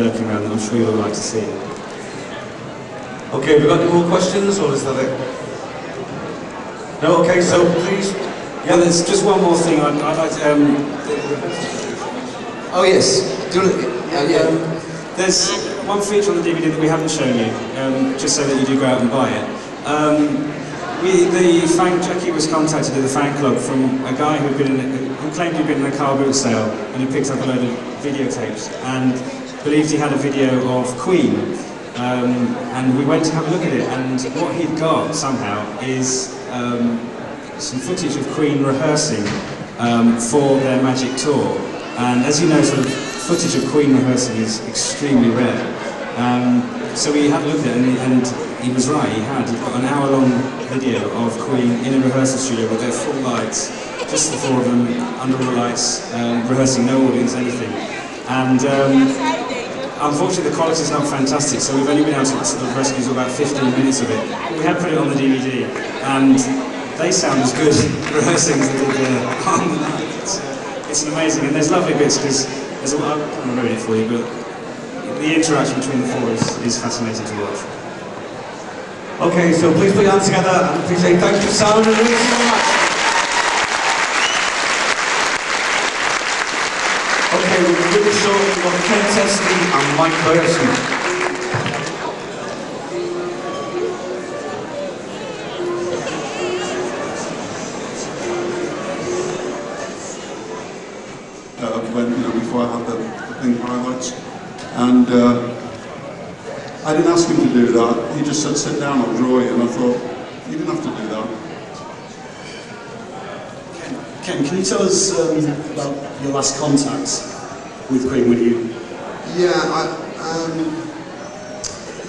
lurking around that I'm sure you'll like to see. Okay, have we got any more questions, or is that it? No, okay, so please. Yeah, there's just one more thing I'd like to... Oh yes, do it. Yeah. There's one feature on the DVD that we haven't shown you, just so that you do go out and buy it. Jackie was contacted at the fan club from a guy who claimed he'd been in a car boot sale and he picked up a load of videotapes and believed he had a video of Queen. And we went to have a look at it, and what he'd got somehow is some footage of Queen rehearsing for their Magic Tour. And as you know, sort of footage of Queen rehearsing is extremely rare. So we had a look at it, and he was right. He'd got an hour-long video of Queen in a rehearsal studio with their full lights, just the four of them under all the lights, rehearsing, no audience, anything. And unfortunately, the quality is not fantastic, so we've only been able to sort of rescue about 15 minutes of it. But we had put it on the DVD, and they sound as good rehearsing as they did on the night. It's amazing, and there's lovely bits because I can't ruin it for you, but the interaction between the four is fascinating to watch. Okay, so please put your hands together and please say thank you, Sound, and really so much. Okay, we'll be really short. We've got Ken Testy and Mike Burson. Before I had the pink highlights, and I didn't ask him to do that. He just said, sit down, I'll draw you, and I thought, you didn't have to do that. Ken, can you tell us about your last contact with Queen? With you? Yeah,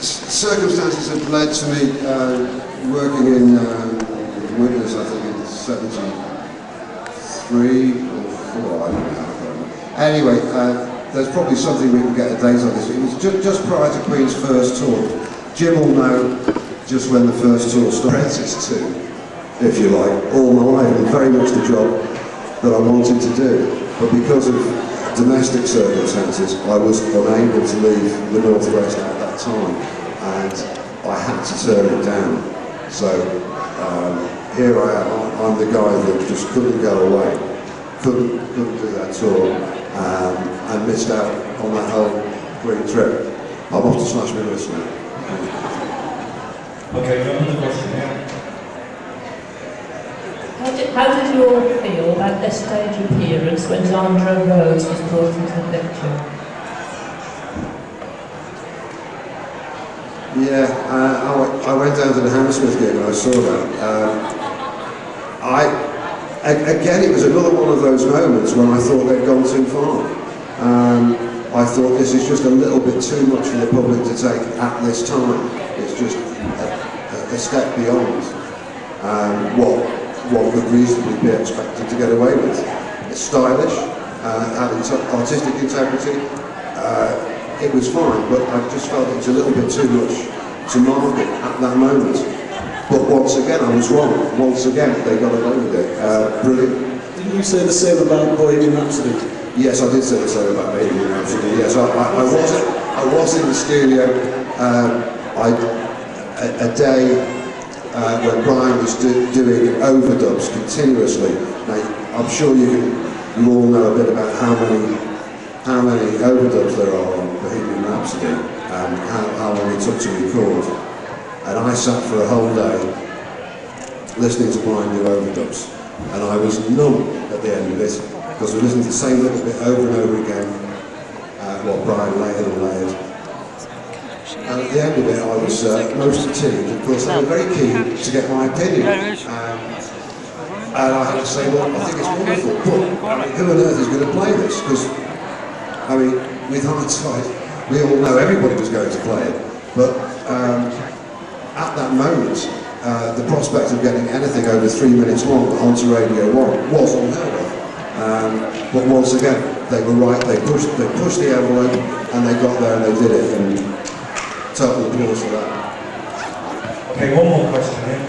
circumstances have led to me working in Witness, I think in 73 or 4, I don't know. Anyway, there's probably something we can get a date on this. It was just prior to Queen's first tour. Jim will know just when the first tour started. Apprentice to, if you like, all my life, and very much the job that I wanted to do. But because of domestic circumstances, I was unable to leave the Northwest at that time, and I had to turn it down. So here I am. I'm the guy that just couldn't go away, couldn't do that tour. And missed out on that whole Queen trip. I'm off to smash my wrist now. Okay, we have another question, yeah? How did you all feel about their stage appearance when Zandra Rose was brought into the picture? Yeah, I went down to the Hammersmith gig and I saw that. Again, it was another one of those moments when I thought they'd gone too far. I thought this is just a little bit too much for the public to take at this time. It's just a step beyond what one could reasonably be expected to get away with. It's stylish, had artistic integrity. It was fine, but I just felt it was a little bit too much to market at that moment. But once again, I was wrong. Once again, they got away with it. Brilliant. Didn't you say the same about Bohemian Rhapsody? Yes, I did say the same about Bohemian Rhapsody. Yes, I was in the studio a day when Brian was doing overdubs continuously. Now, I'm sure you all know a bit about how many overdubs there are on Bohemian Rhapsody and how long it took to record. And I sat for a whole day listening to Brian do overdubs, and I was numb at the end of it because we listened to the same little bit over and over again, what Brian layered and layered. And at the end of it, I was most fatigued. Of course, they were very keen to get my opinion, and I had to say, well, I think it's wonderful, but who on earth is going to play this? Because, I mean, with hindsight, we all know everybody was going to play it, but at that moment, the prospect of getting anything over 3 minutes long onto Radio 1 was unheard of. But once again, they were right. They pushed the envelope, and they got there and they did it. And total applause for that. Okay, one more question here.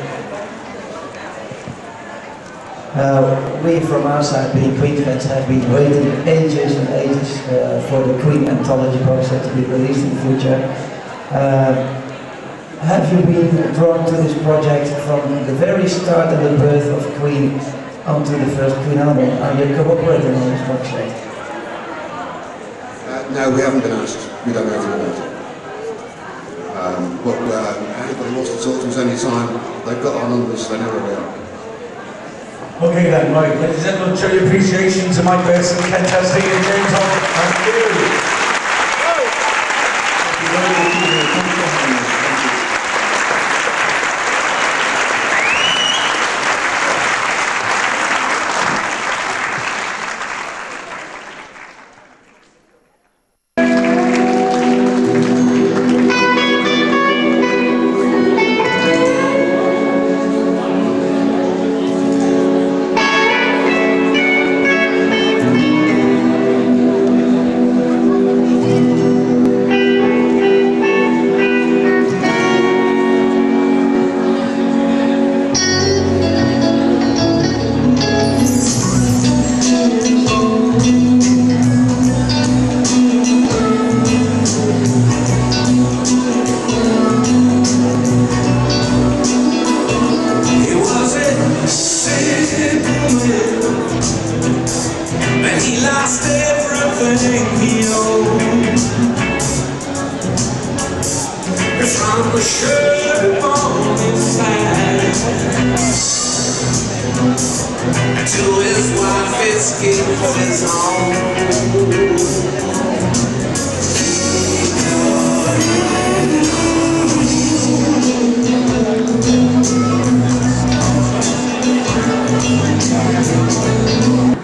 We from our side, being Queen fans, have been waiting ages and ages for the Queen anthology poster to be released in the future. Have you been drawn to this project from the very start of the birth of Queen onto the first Queen album? Are you cooperating on this project? No, we haven't been asked. We don't know anything about it. But anybody wants to talk to us any time, they've got our numbers, they know where we are. Okay then, right, ladies and gentlemen, show your appreciation to Mike Pearson, Ken Tessie and James Hall. Thank you.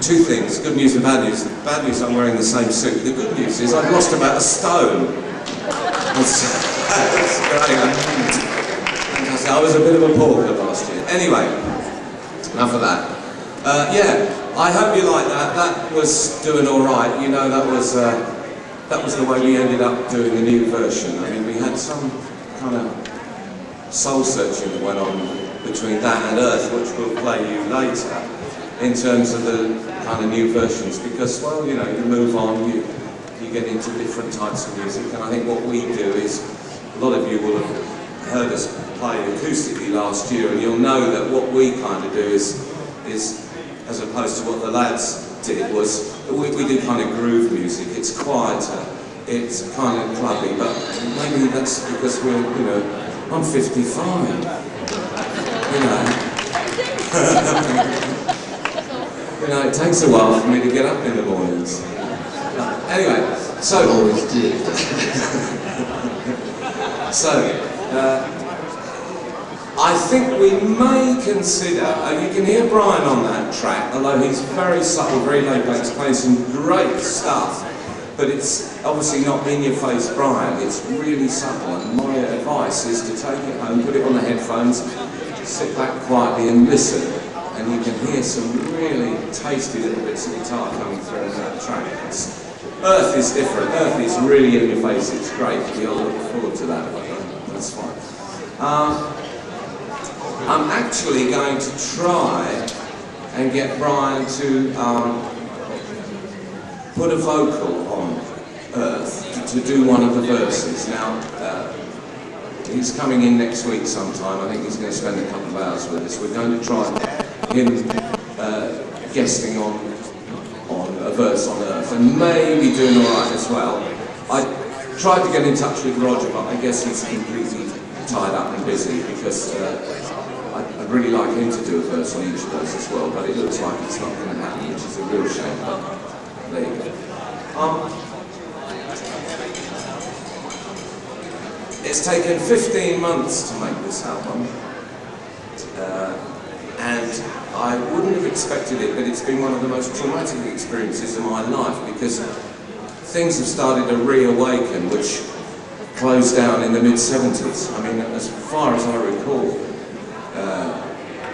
Two things, good news and bad news. The bad news, I'm wearing the same suit. The good news is I've lost about a stone. I was a bit of a porker last year. Anyway, enough of that. Yeah, I hope you like that. That was doing all right. You know, that was the way we ended up doing the new version. I mean, we had some kind of soul searching that went on between that and Earth, which we'll play you later, in terms of the kind of new versions, because, well, you know, you move on, you get into different types of music, and I think what we do is, a lot of you will have heard us play acoustically last year, and you'll know that what we kind of do is as opposed to what the lads did, was we do kind of groove music. It's quieter, it's kind of clubby, but maybe that's because we're, you know, I'm 55, you know. You know, it takes a while for me to get up in the mornings. Anyway, so... always did. So, I think we may consider, you can hear Brian on that track, although he's very subtle, very laid back, he's playing some great stuff, but it's obviously not in-your-face Brian, it's really subtle, and my advice is to take it home, put it on the headphones, sit back quietly and listen, and you can hear some really tasty little bits of guitar coming through in that track. Earth is different, Earth is really in your face, it's great, you'll look forward to that, that's fine. I'm actually going to try and get Brian to put a vocal on Earth, to do one of the verses. Now, he's coming in next week sometime. I think he's going to spend a couple of hours with us. We're going to try him guesting on a verse on Earth, and maybe doing all right as well. I tried to get in touch with Roger, but I guess he's completely tied up and busy, because I'd really like him to do a verse on each of those as well, but it looks like it's not going to happen, which is a real shame, but there you go. It's taken 15 months to make this album, and I wouldn't have expected it, but it's been one of the most traumatic experiences of my life, because things have started to reawaken, which closed down in the mid-70s. I mean, as far as I recall,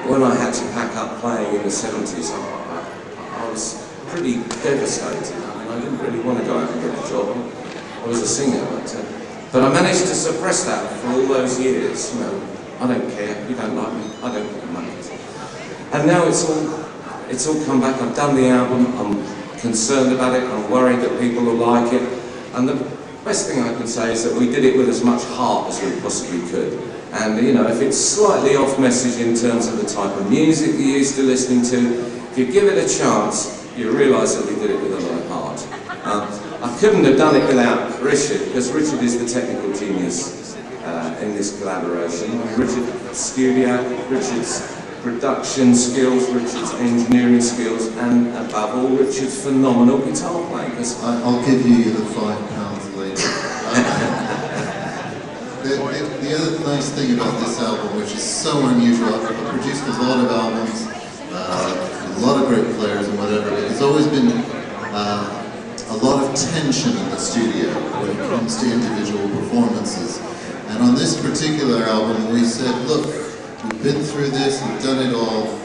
when I had to pack up playing in the 70s, I was pretty devastated. I mean, I didn't really want to go out and get a job. I was a singer, but I managed to suppress that for all those years. You know, I don't care, you don't like me, I don't get money. And now it's all it's all come back. I've done the album, I'm concerned about it, I'm worried that people will like it, and the best thing I can say is that we did it with as much heart as we possibly could. And you know, if it's slightly off message in terms of the type of music you're used to listening to, if you give it a chance, you realise that we did it with a lot of heart. I couldn't have done it without Richard, because Richard is the technical genius in this collaboration. Richard's studio, Richard's production skills, Richard's engineering skills, and above all, Richard's phenomenal guitar playing. I'll give you the £5 later. The other nice thing about this album, which is so unusual, I've produced a lot of albums, a lot of great players and whatever, but there's always been a lot of tension in the studio when it comes to individual performances. And on this particular album, we said, look, we've been through this, we've done it all,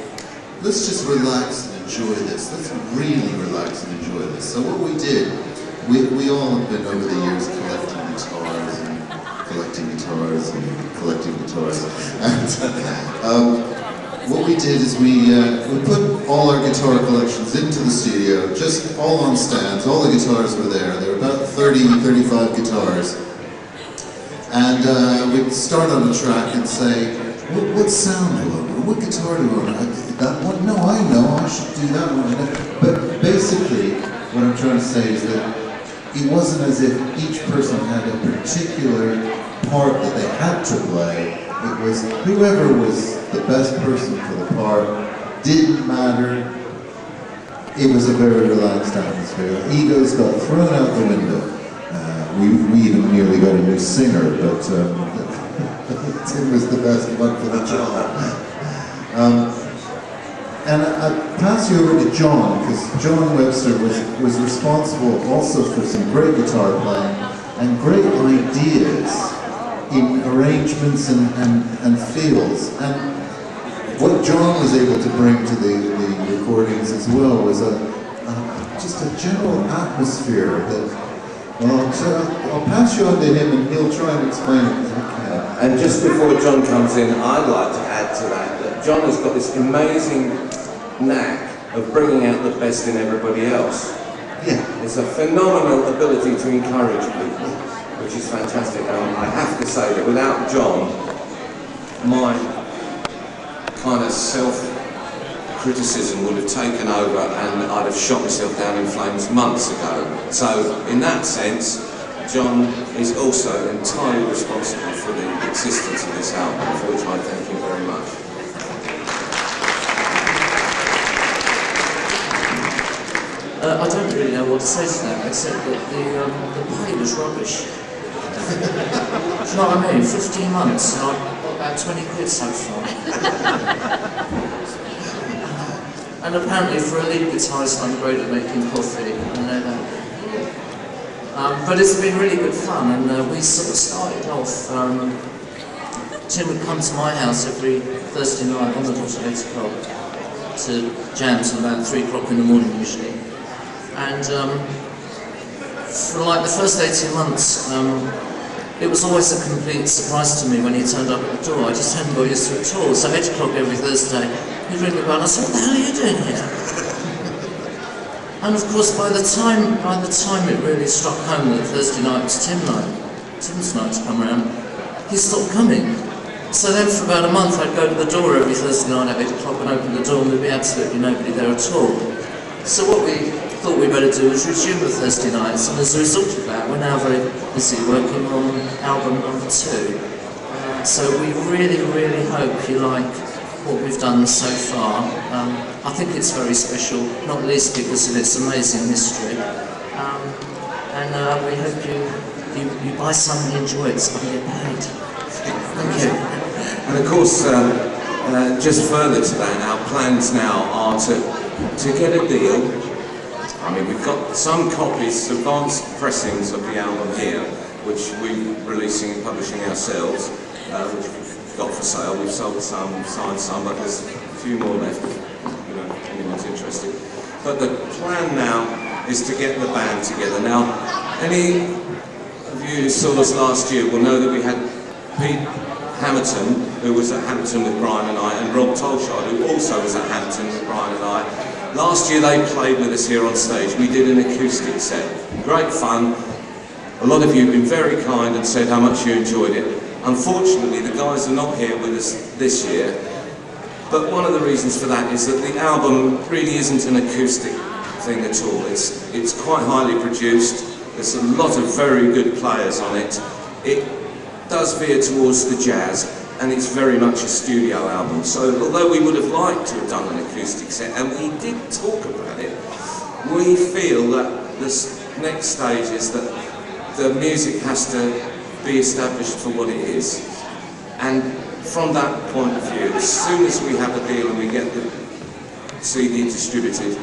let's just relax and enjoy this. Let's really relax and enjoy this. So what we did, we all have been over the years collecting guitars and collecting guitars and collecting guitars. And what we did is we put all our guitar collections into the studio, just all on stands. All the guitars were there. There were about 30, 35 guitars. And we'd start on a track and say, what sound do I want? What guitar do I want? That one? No, I know, I should do that one. But basically, what I'm trying to say is that it wasn't as if each person had a particular part that they had to play. It was whoever was the best person for the part, didn't matter. It was a very relaxed atmosphere. Egos got thrown out the window. We even nearly got a new singer, but Tim was the best one for the job. And I pass you over to John, because John Webster was responsible also for some great guitar playing and great ideas in arrangements and feels. And what John was able to bring to the recordings as well was just a general atmosphere that, well, so I'll pass you on to him and he'll try and explain it. And just before John comes in, I'd like to add to that John has got this amazing knack of bringing out the best in everybody else. Yeah. It's a phenomenal ability to encourage people, which is fantastic. And I have to say that without John, my kind of self-criticism would have taken over and I'd have shot myself down in flames months ago. So in that sense, John is also entirely responsible for the existence of this album, for which I thank him very much. I don't really know what to say to that, except that the pay was rubbish. Do you know what I mean? 15 months and I've got about 20 quid so far. And apparently for a lead guitarist I'm great at making coffee, I know that. But it's been really good fun, and we sort of started off, Tim would come to my house every Thursday night on the dot at 8 o'clock to jam till about 3 o'clock in the morning usually. And for like the first 18 months, it was always a complete surprise to me when he turned up at the door. I just hadn't got used to it at all. So 8 o'clock every Thursday, he'd ring the bell and I said, what the hell are you doing here? And of course, by the time it really struck home that Thursday night was Tim's night to come around, he stopped coming. So then for about a month I'd go to the door every Thursday night at 8 o'clock and open the door and there'd be absolutely nobody there at all. So what we thought we'd better do was resume the Thursday nights, and as a result of that we're now very busy working on album number 2. So we really, really hope you like what we've done so far. I think it's very special, not least because of its amazing history. And we hope you buy some and enjoy it, so you get paid. Thank you. And of course, just further to that, our plans now are to get a deal. I mean, we've got some copies, advanced pressings of the album here, which we're releasing and publishing ourselves, which we've got for sale. We've sold some, signed some, but there's a few more left, if anyone's interested. But the plan now is to get the band together. Now, any of you who saw us last year will know that we had Pete Hamilton, who was at Hampton with Brian and I, and Rob Tolshard, who also was at Hampton with Brian and I. Last year they played with us here on stage. We did an acoustic set. Great fun. A lot of you have been very kind and said how much you enjoyed it. Unfortunately, the guys are not here with us this year. But one of the reasons for that is that the album really isn't an acoustic thing at all. It's quite highly produced. There's a lot of very good players on it. It does veer towards the jazz, and it's very much a studio album. So although we would have liked to have done an acoustic set, and we did talk about it, we feel that this next stage is that the music has to be established for what it is. And from that point of view, as soon as we have a deal and we get the CD distributed,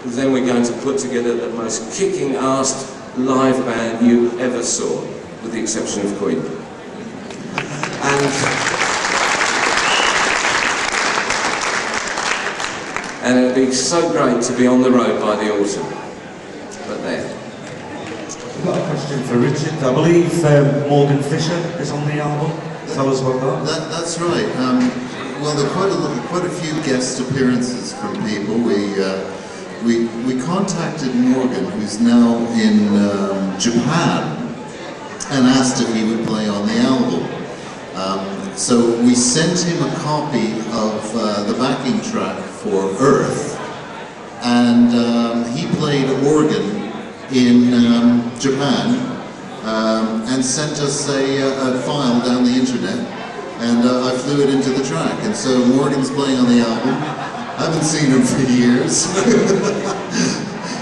then we're going to put together the most kicking-ass live band you ever saw, with the exception of Queen. And it'll be so great to be on the road by the autumn. But there. I've got a question for Richard. I believe Morgan Fisher is on the album. Tell us about that. That's right. Well, there are quite a few guest appearances from people. We contacted Morgan, who's now in Japan, and asked if he would play on the album. So we sent him a copy of the backing track for Earth, and he played organ in Japan, and sent us a file down the internet, and I flew it into the track. And so Morgan's playing on the album. I haven't seen him for years,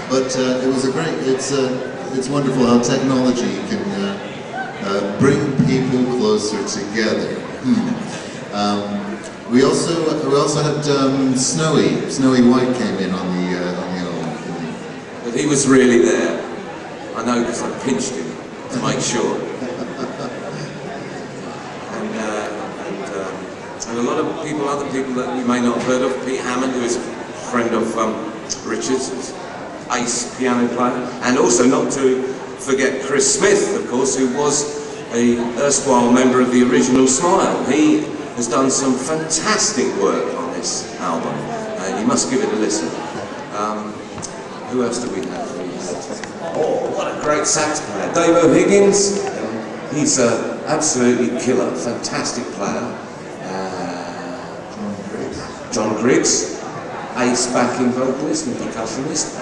but it was it's wonderful how technology can bring people closer together. We also had Snowy White came in on the album. But he was really there. I know because I pinched him to make sure. And a lot of people, other people that you may not have heard of, Pete Hammond, who is a friend of Richard's, ace piano player, and also not to forget Chris Smith, of course, who was a erstwhile member of the original Smile. He has done some fantastic work on this album. You must give it a listen. Who else do we have? Oh, what a great sax player. Dave O'Higgins. He's an absolutely killer, fantastic player. John Griggs, ace backing vocalist and percussionist.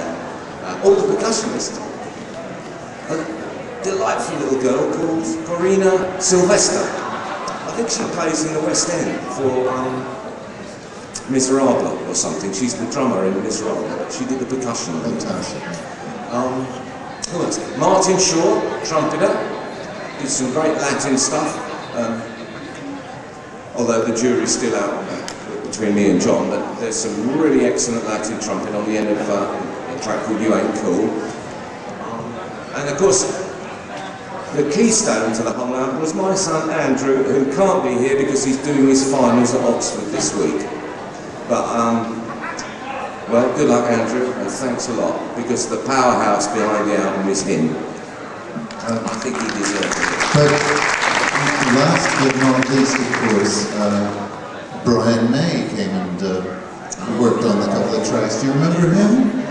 All the percussionists. A delightful little girl called Corina Sylvester. I think she plays in the West End for Miserable or something. She's the drummer in Miserable. She did the percussion. Fantastic. Who else? Martin Shaw, trumpeter. Did some great Latin stuff. Although the jury's still out on that between me and John, but there's some really excellent Latin trumpet on the end of a track called You Ain't Cool. And of course, the keystone to the whole album was my son Andrew, who can't be here because he's doing his finals at Oxford this week. But, well, good luck Andrew, and thanks a lot, because the powerhouse behind the album is him. I think he deserves it. But last but not least, of course, Brian May came and worked on a couple of tracks. Do you remember him?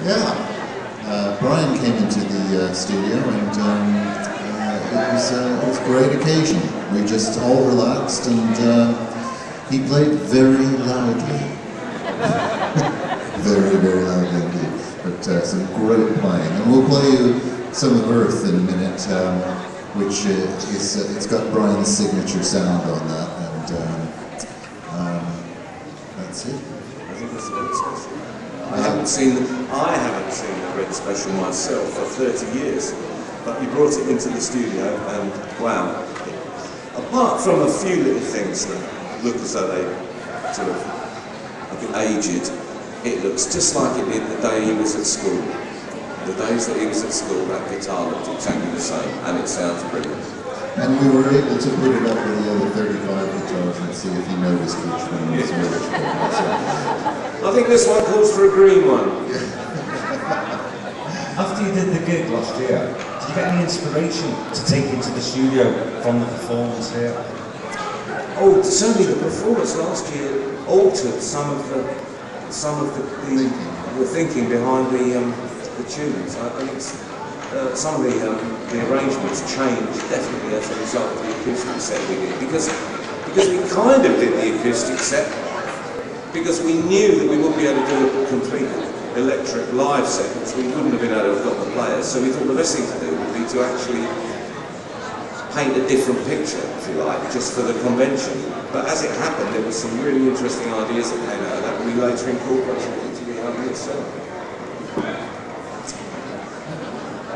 Yeah. Brian came into the studio, and it was a great occasion. We just all relaxed, and he played very loudly. Very, very loudly indeed. But some great playing. And we'll play you some of Earth in a minute, which it's got Brian's signature sound on that, and that's it. I think that's the Red Special. I haven't seen the Red Special myself for 30 years, but you brought it into the studio, and wow. Apart from a few little things that look as though they sort of a bit aged, it looks just like it did the day he was at school. The days that he was at school, that guitar looked exactly the same, and it sounds brilliant. And we were able to put it up with the other 35 guitars and see if he noticed which one was which. I think this one calls for a green one. After you did the gig last year, did you get any inspiration to take into the studio from the performance here? Oh, certainly the performance last year altered some of the some of the thinking behind the tunes. I think some of the arrangements changed definitely as a result of the acoustic set we did, because we kind of did the acoustic set because we knew that we wouldn't be able to do a complete electric live set, because we wouldn't have been able to have got the players. So we thought the best thing to do would be to actually paint a different picture, if you like, just for the convention. But as it happened, there were some really interesting ideas that came out of that we later incorporated into the album itself.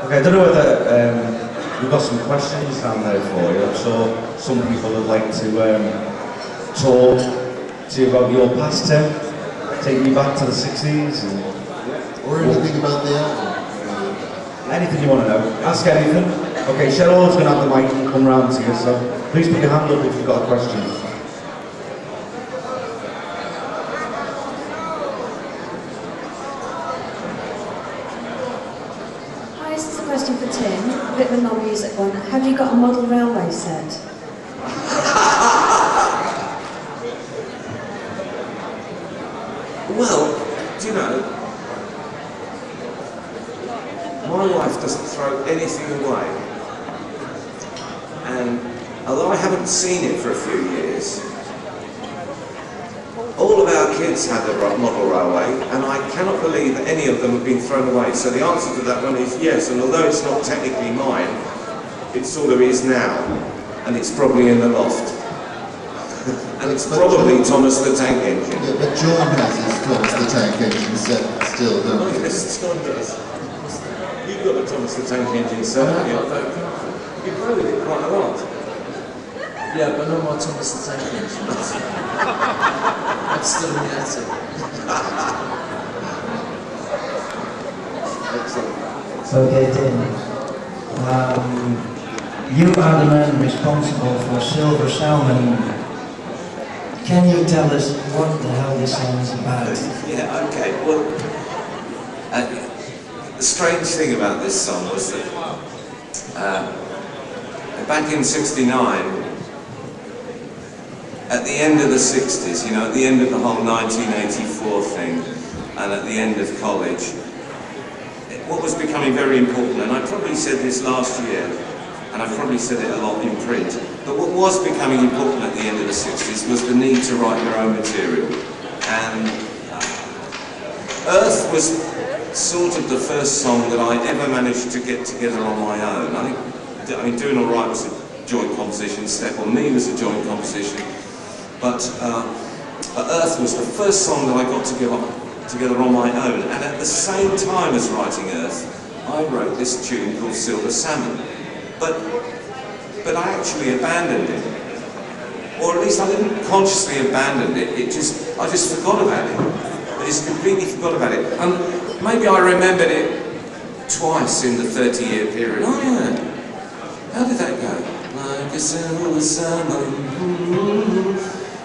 Okay, I don't know whether we've got some questions down there for you. I'm sure some people would like to talk to you about your past, Tim, taking you back to the 60s. Or anything about the album. Anything you want to know. Ask anything. Okay, Cheryl's going to have the mic and come round to you, so please put your hand up if you've got a question. Hi, this is a question for Tim, a bit of a non-music one. Have you got a model railway set? Well, do you know, my wife doesn't throw anything away, and although I haven't seen it for a few years, all of our kids had a model railway, and I cannot believe that any of them have been thrown away. So the answer to that one is yes, and although it's not technically mine, it sort of is now, and it's probably in the loft. And it's probably Thomas the Tank Engine. Yeah, but John has his Thomas the Tank Engine set still, don't Oh he? yes, John does. You've got the Thomas the Tank Engine set, haven't you? You play with it quite a lot. Yeah, but not my Thomas the Tank Engine. I'm still in the attic. Excellent. Okay, Tim. You are the man responsible for Silver Salmon. Can you tell us what the hell this song is about? Yeah, okay. Well, the strange thing about this song was that back in '69, at the end of the 60s, you know, at the end of the whole 1984 thing, and at the end of college, what was becoming very important, and I probably said this last year, and I've probably said it a lot in print, but what was becoming important at the end of the 60s was the need to write your own material. And Earth was sort of the first song that I ever managed to get together on my own. I mean, Doing All Right was a joint composition, Step On Me was a joint composition, but Earth was the first song that I got together on my own. And at the same time as writing Earth, I wrote this tune called Silver Salmon. But I actually abandoned it, or at least I didn't consciously abandon it. I just forgot about it. I just completely forgot about it. And maybe I remembered it twice in the 30-year period. Oh yeah, how did that go? Like a silver salmon.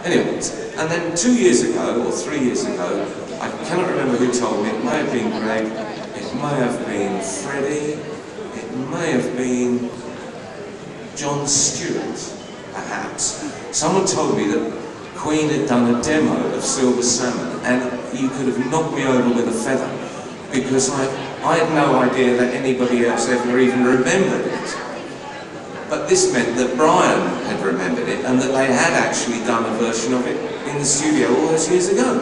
Anyway, and then 2 years ago or 3 years ago, I cannot remember who told me. It may have been Greg. It may have been Freddie. It may have been John Stewart, perhaps. Someone told me that Queen had done a demo of Silver Salmon, and you could have knocked me over with a feather, because I had no idea that anybody else ever even remembered it. But this meant that Brian had remembered it, and that they had actually done a version of it in the studio all those years ago.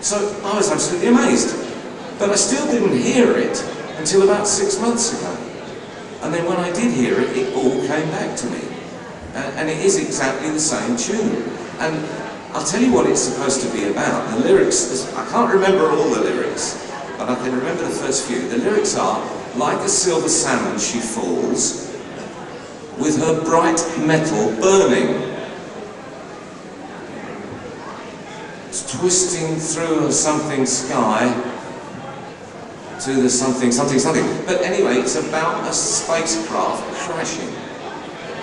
So I was absolutely amazed. But I still didn't hear it until about 6 months ago. And then when I did hear it, it all came back to me. And it is exactly the same tune. And I'll tell you what it's supposed to be about. The lyrics, I can't remember all the lyrics, but I can remember the first few. The lyrics are, like a silver salmon she falls, with her bright metal burning. Twisting through a something sky, to the something. But anyway, it's about a spacecraft crashing.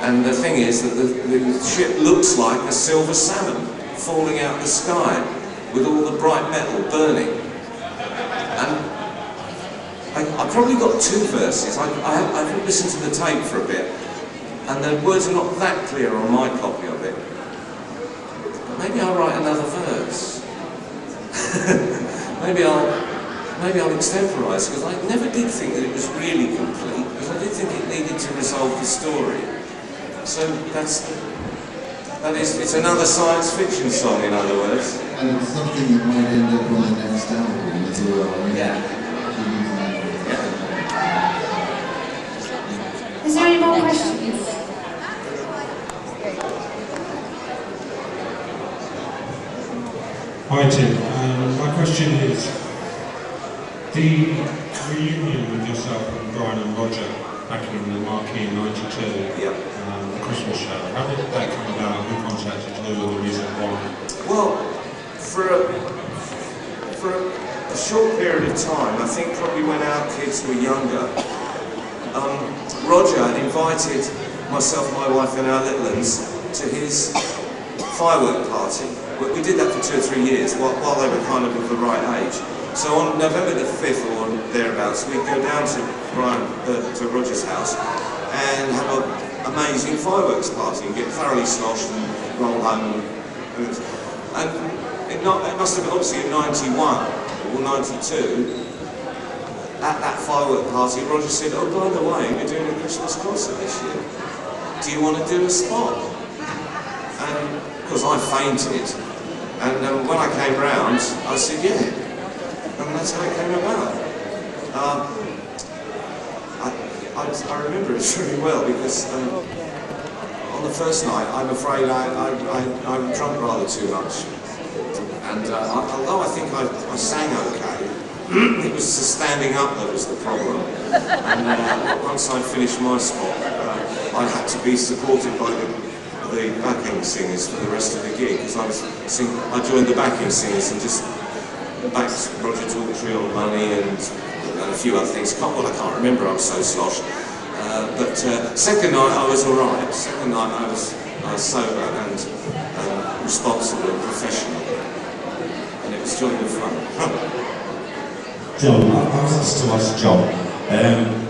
And the thing is that the ship looks like a silver salmon falling out of the sky with all the bright metal burning. And I probably got two verses. I haven't listened to the tape for a bit, and the words are not that clear on my copy of it. But maybe I'll write another verse. maybe I'll extemporise, because I never did think that it was really complete, because I did think it needed to resolve the story. So it's another science fiction song, in other words. And it's something that might end up on the next album as well. Yeah. Is there any more questions? Hi Tim, my question is, the reunion with yourself and Brian and Roger back in the Marquee in '92, yep. The Christmas show, how did that come about? Who contacted you and the reason why? Well, for a short period of time, I think probably when our kids were younger, Roger had invited myself, my wife and our little ones to his firework party. We did that for 2 or 3 years while they were kind of the right age. So on November the 5th or thereabouts, we'd go down to Roger's house and have an amazing fireworks party and get thoroughly sloshed and roll home. And it must have been obviously in '91 or '92. At that firework party, Roger said, "Oh, by the way, we're doing a Christmas concert this year. Do you want to do a spot?" And because I fainted, and when I came round, I said, "Yeah," and that's how it came about. I remember it really well because on the first night, I'm afraid I drunk rather too much, and although I think I sang okay. It was the standing up that was the problem, and once I'd finished my spot, I had to be supported by the backing singers for the rest of the gig, because I joined the backing singers and just backed Roger Daltrey on Money and a few other things. I can't remember, I'm so sloshed. But second night I was alright. Second night I was sober and responsible and professional, and it was jolly good fun. John, I was asked to ask John,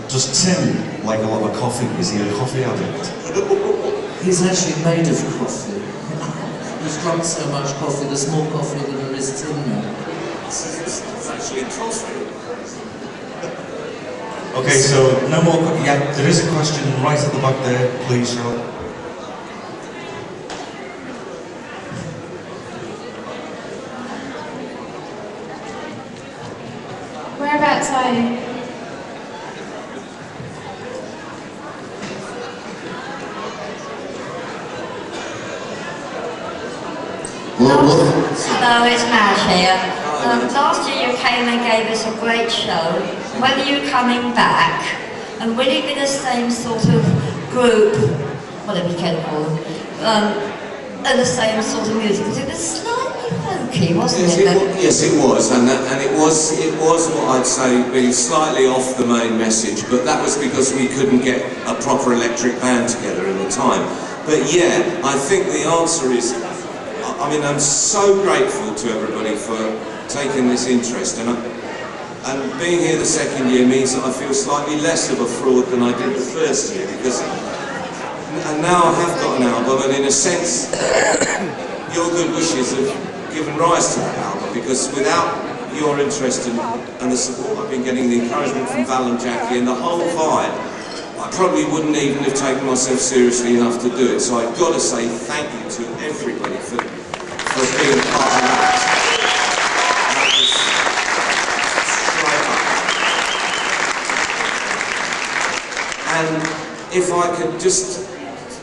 does Tim like a lot of coffee? Is he a coffee addict? He's actually made of coffee. He's drunk so much coffee, there's more coffee than there is Tim now. It's actually coffee. Okay, so no more. Yeah, there is a question right at the back there, please, Charlotte. Whereabouts are you? Hello, it's Matt here. Last year you came and gave us a great show. When are you coming back? And will it be the same sort of group, whatever you can call them, and the same sort of music? Because it was slightly folky, wasn't it? Yes, it was, and it was what I'd say being slightly off the main message, but that was because we couldn't get a proper electric band together in the time. But yeah, I think the answer is, I mean, I'm so grateful to everybody for taking this interest, and being here the second year means that I feel slightly less of a fraud than I did the first year, because and now I have got an album, and in a sense your good wishes have given rise to that album, because without your interest and the support I've been getting, the encouragement from Val and Jackie and the whole vibe, I probably wouldn't even have taken myself seriously enough to do it. So I've got to say thank you to everybody for being part of that. And if I could just,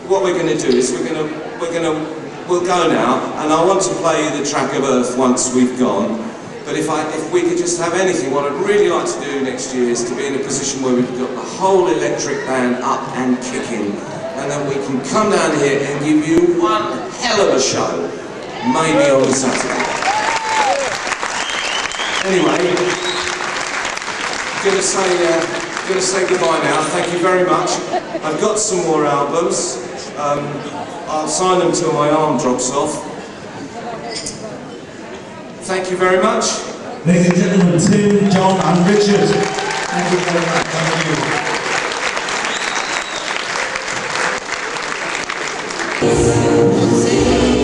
what we're going to do is we'll go now, and I want to play you the track of Earth once we've gone. But if we could just have anything, what I'd really like to do next year is to be in a position where we've got the whole electric band up and kicking, and then we can come down here and give you one hell of a show, maybe on Saturday. Anyway, I'm going to say goodbye now. Thank you very much. I've got some more albums. I'll sign them till my arm drops off. Thank you very much. Ladies and gentlemen, Tim, John and Richard. Thank you very much. Thank you.